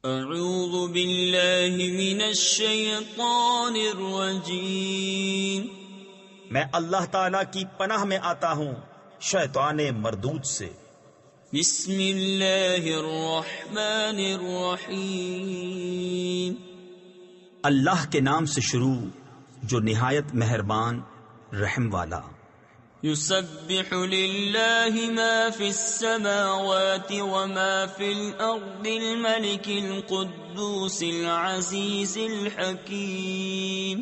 اعوذ باللہ من الشیطان الرجیم، میں اللہ تعالی کی پناہ میں آتا ہوں شیطان مردود سے۔ بسم اللہ الرحمن الرحیم، اللہ کے نام سے شروع جو نہایت مہربان رحم والا۔ یسبح للہ ما فی السماوات وما فی الارض الملک القدوس العزیز الحکیم،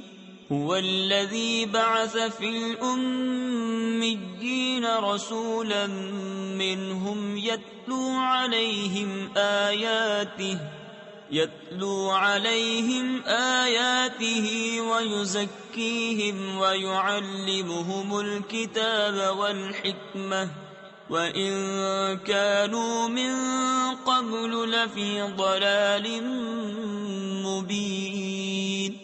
هو الذی بعث فی الأمیین رسولا منهم يتلو عليهم آياته ويزكيهم ويعلمهم الكتاب والحكمة وإن كانوا من قبل لفي ضلال مبين۔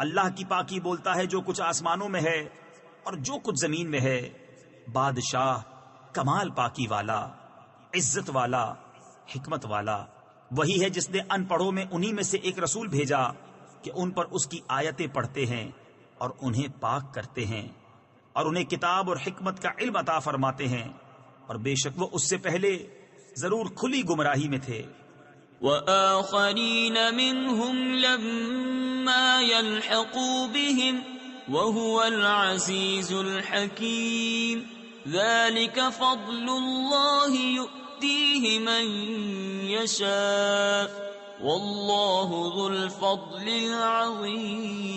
اللہ کی پاکی بولتا ہے جو کچھ آسمانوں میں ہے اور جو کچھ زمین میں ہے، بادشاہ کمال پاکی والا، عزت والا، حکمت والا وہی ہے جس نے ان پڑھوں میں انہی میں سے ایک رسول بھیجا کہ ان پر اس کی آیتیں پڑھتے ہیں اور انہیں پاک کرتے ہیں اور انہیں کتاب اور حکمت کا علم عطا فرماتے ہیں، اور بے شک وہ اس سے پہلے ضرور کھلی گمراہی میں تھے۔ وآخرین منهم لما يلحقوا بهم وهو العزیز الحکیم، ذلك فضل اللہ يؤتیہ من یشاء واللہ ذو الفضل العظیم۔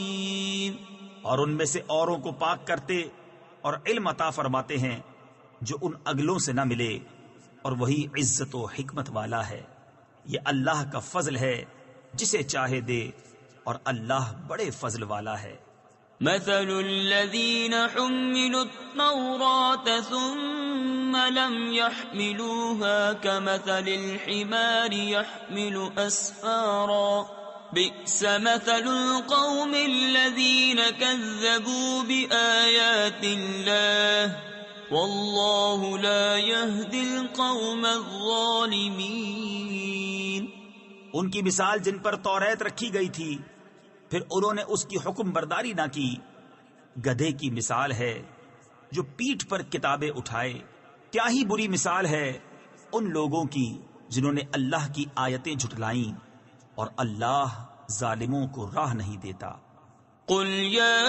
اور ان میں سے اوروں کو پاک کرتے اور علم عطا فرماتے ہیں جو ان اگلوں سے نہ ملے، اور وہی عزت و حکمت والا ہے۔ یہ اللہ کا فضل ہے، جسے چاہے دے، اور اللہ بڑے فضل والا ہے۔ مثل الذين حملوا التوراة ثم لم يحملوها كمثل الحمار يحمل أسفارا، بئس مثل القوم الذين كذبوا بآيات الله والله لا يهدي القوم الظالمين۔ ان کی مثال جن پر توریت رکھی گئی تھی پھر انہوں نے اس کی حکم برداری نہ کی، گدھے کی مثال ہے جو پیٹھ پر کتابیں اٹھائے۔ کیا ہی بری مثال ہے ان لوگوں کی جنہوں نے اللہ کی آیتیں جھٹلائیں، اور اللہ ظالموں کو راہ نہیں دیتا۔ قل یا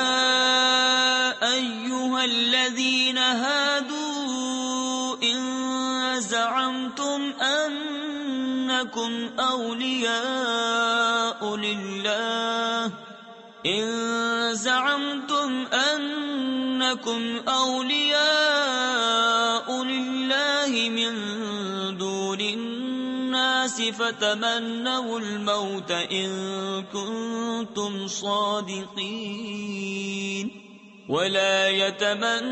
ایہا الذین ہادوا ان زعمتم انکم اولیاء للہ من دون الناس فتمنوا الموت ان کنتم صادقین ولا يتمنونه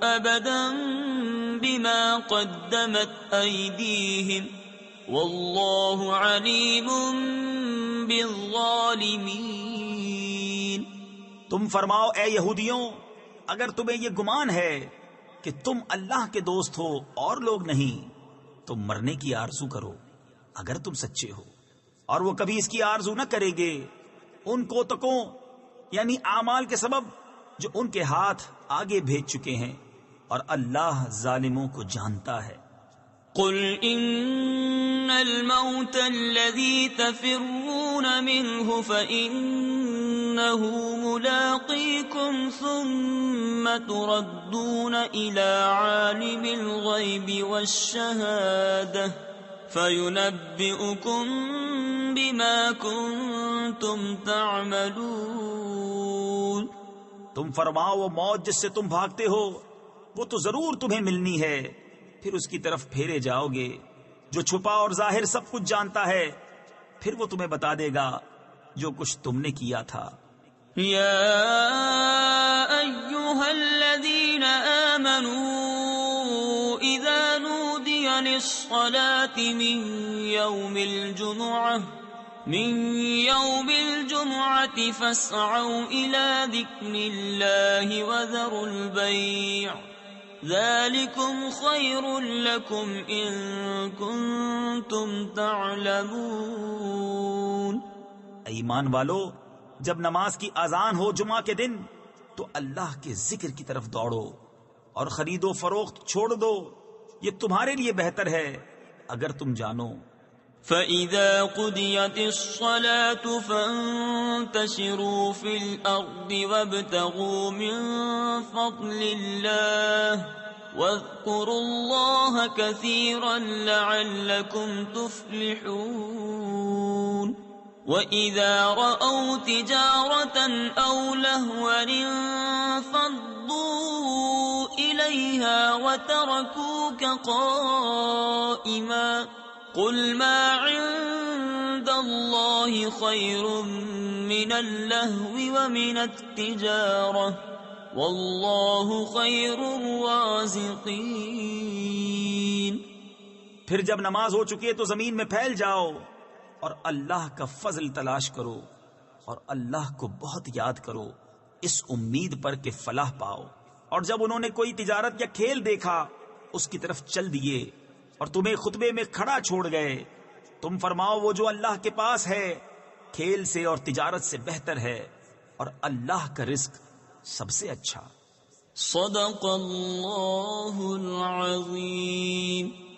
ابدا بما قدمت ایدیہم واللہ علیم بالظالمین۔ تم فرماؤ اے یہودیوں، اگر تمہیں یہ گمان ہے کہ تم اللہ کے دوست ہو اور لوگ نہیں، تو مرنے کی آرزو کرو اگر تم سچے ہو، اور وہ کبھی اس کی آرزو نہ کریں گے ان کوتکوں یعنی اعمال کے سبب جو ان کے ہاتھ آگے بھیج چکے ہیں، اور اللہ ظالموں کو جانتا ہے۔ قل ان الموت الذي تفرون منه فإنه ملاقيكم ثم تردون إلى عالم الغيب والشهادة فينبئكم بما كنتم تعملون۔ تم فرماؤ وہ موت جس سے تم بھاگتے ہو وہ تو ضرور تمہیں ملنی ہے، پھر اس کی طرف پھیرے جاؤ گے، جو چھپا اور ظاہر سب کچھ جانتا ہے، پھر وہ تمہیں بتا دے گا جو کچھ تم نے کیا تھا۔ یا ایہا الذین آمنوا اذا نودی للصلاة من یوم الجمعة فاسعوا الى ذکر اللہ وذروا البیع ذلكم خير لكم إن كنتم تعلمون. ایمان والو، جب نماز کی اذان ہو جمعہ کے دن تو اللہ کے ذکر کی طرف دوڑو اور خرید و فروخت چھوڑ دو، یہ تمہارے لیے بہتر ہے اگر تم جانو. فَإِذَا قُضِيَتِ الصَّلَاةُ فَانتَشِرُوا فِي الْأَرْضِ وَابْتَغُوا مِن فَضْلِ اللَّهِ وَاذْكُرُوا اللَّهَ كَثِيرًا لَعَلَّكُمْ تُفْلِحُونَ. وَإِذَا رَأَوْا تِجَارَةً أَوْ لَهْوًا انفَضُّوا إِلَيْهَا وَتَرَكُوكَ قَائِمًا. قُلْ مَا عِندَ اللَّهِ خَيْرٌ مِّنَ اللَّهْوِ وَمِنَ التِّجَارَةِ وَاللَّهُ خَيْرُ الرَّازِقِينَ. پھر جب نماز ہو چکی ہے تو زمین میں پھیل جاؤ اور اللہ کا فضل تلاش کرو اور اللہ کو بہت یاد کرو اس امید پر کہ فلاح پاؤ. اور جب انہوں نے کوئی تجارت یا کھیل دیکھا اس کی طرف چل دیے اور تمہیں خطبے میں کھڑا چھوڑ گئے، تم فرماؤ وہ جو اللہ کے پاس ہے کھیل سے اور تجارت سے بہتر ہے، اور اللہ کا رزق سب سے اچھا. صدق اللہ العظیم.